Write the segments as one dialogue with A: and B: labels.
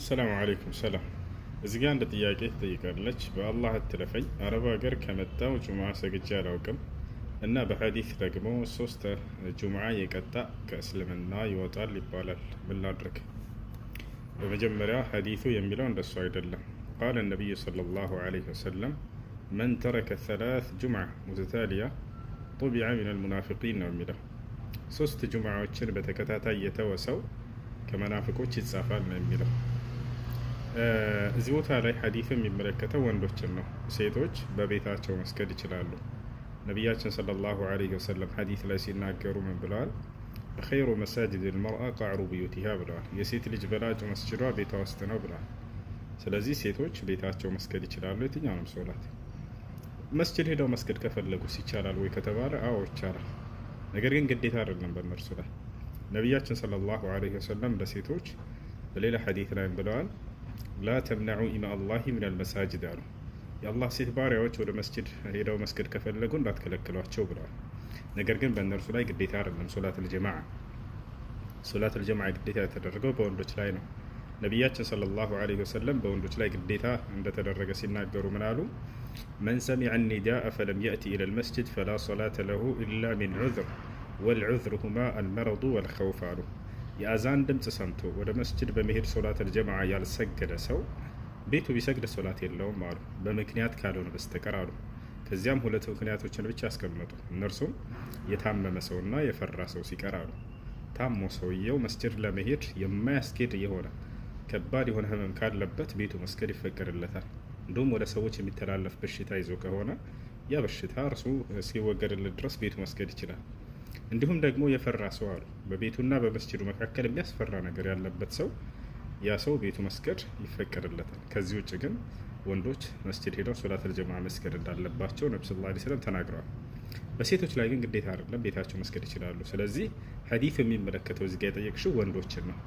A: ሰላም አለይኩም ሰላም። እዚህ ጋር አንድ ጥያቄ ትጠይቃለች። በአላህ አትለፈኝ፣ አረብ ሀገር ከመጣው ጁምዓ ሰግጄ አላውቅም እና በሐዲስ ደግሞ 3 ጁምዓ የቀጣ ከእስልምና ይወጣል ይባላል። ምን ላድርግ? በመጀመሪያ ሐዲሱ የሚለው እንደሱ አይደለም። ቃለ ነቢዩ ሰለላሁ ዐለይሂ ወሰለም መን ተረከ 3 ጁምዓ ሙተታሊያ ጡቢዐ ሚነል ሙናፊቂን ነው የሚለው። 3 ጁምዓዎችን በተከታታይ የተወሰው ከመናፍቆች ይጻፋል ነው የሚለው። እዚህ ቦታ ላይ ሐዲሱ የሚመለከተው ወንዶችን ነው። ሴቶች በቤታቸው መስገድ ይችላሉ። ነቢያችን ሰለላሁ ዐለይሂ ወሰለም ሐዲስ ላይ ሲናገሩ ምን ብለዋል? ኸይሩ መሳጅድ ልመርአ ቃዕሩ ብዩቲሃ ብለዋል። የሴት ልጅ በላጩ መስጅዷ ቤቷ ውስጥ ነው ብለዋል። ስለዚህ ሴቶች ቤታቸው መስገድ ይችላሉ። የትኛውንም ሶላት መስጅድ ሄደው መስገድ ከፈለጉስ ይቻላል ወይ ከተባለ አዎ ይቻላል። ነገር ግን ግዴታ አይደለም በእነርሱ ላይ። ነቢያችን ሰለላሁ ዐለይሂ ወሰለም ለሴቶች በሌላ ሐዲስ ላይ ብለዋል፣ ላ ተምነዑ ኢማ አላሂ ሚነል መሳጅድ አሉ። የአላህ ሴት ባሪያዎች ወደ መስጅድ ሄደው መስገድ ከፈለጉ እንዳትከለክሏቸው ብለዋል። ነገር ግን በእነርሱ ላይ ግዴታ አይደለም ሶላቱል ጀማዓ። ሶላቱል ጀማዓ ግዴታ የተደረገው በወንዶች ላይ ነው። ነቢያችን ሰለላሁ ዐለይሂ ወሰለም በወንዶች ላይ ግዴታ እንደተደረገ ሲናገሩ ምን አሉ? መን ሰሚዐ ኒዳአ ፈለም የእቲ ኢለል መስጅድ ፈላ ሶላተ ለሁ ኢላ ሚን ዑዝር ወልዑዝር ሁማ አልመረዱ ወልኸውፍ አሉ። የአዛን ድምፅ ሰምቶ ወደ መስጅድ በመሄድ ሶላተል ጀማዓ ያልሰገደ ሰው ቤቱ ቢሰግድ ሶላት የለውም አሉ፣ በምክንያት ካልሆነ በስተቀር አሉ። ከዚያም 2 ምክንያቶችን ብቻ አስቀመጡ። እነርሱም የታመመ ሰውና የፈራ ሰው ሲቀር አሉ። ታሞ ሰውየው መስጅድ ለመሄድ የማያስኬድ የሆነ ከባድ የሆነ ህመም ካለበት ቤቱ መስገድ ይፈቀድለታል። እንዲሁም ወደ ሰዎች የሚተላለፍ በሽታ ይዞ ከሆነ ያ በሽታ እርሱ እስኪወገድለት ድረስ ቤቱ መስገድ ይችላል። እንዲሁም ደግሞ የፈራ ሰው አሉ፣ በቤቱና በመስጅዱ መካከል የሚያስፈራ ነገር ያለበት ሰው ያ ሰው ቤቱ መስገድ ይፈቀድለታል። ከዚህ ውጭ ግን ወንዶች መስጅድ ሄደው ሶላተል ጀማዓ መስገድ እንዳለባቸው ነብዩ ሰለላሁ ዐለይሂ ወሰለም ተናግረዋል። በሴቶች ላይ ግን ግዴታ አይደለም፣ ቤታቸው መስገድ ይችላሉ። ስለዚህ ሐዲስ የሚመለከተው እዚህ ጋር የጠየቅሽው ወንዶችን ነው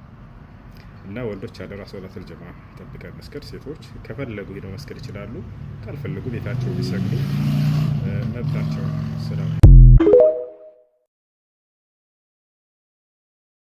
A: እና ወንዶች አደራ ሶላተል ጀማዓ ጠብቀን መስገድ፣ ሴቶች ከፈለጉ ሄደው መስገድ ይችላሉ፣ ካልፈለጉ ቤታቸው ቢሰግዱ መብታቸው።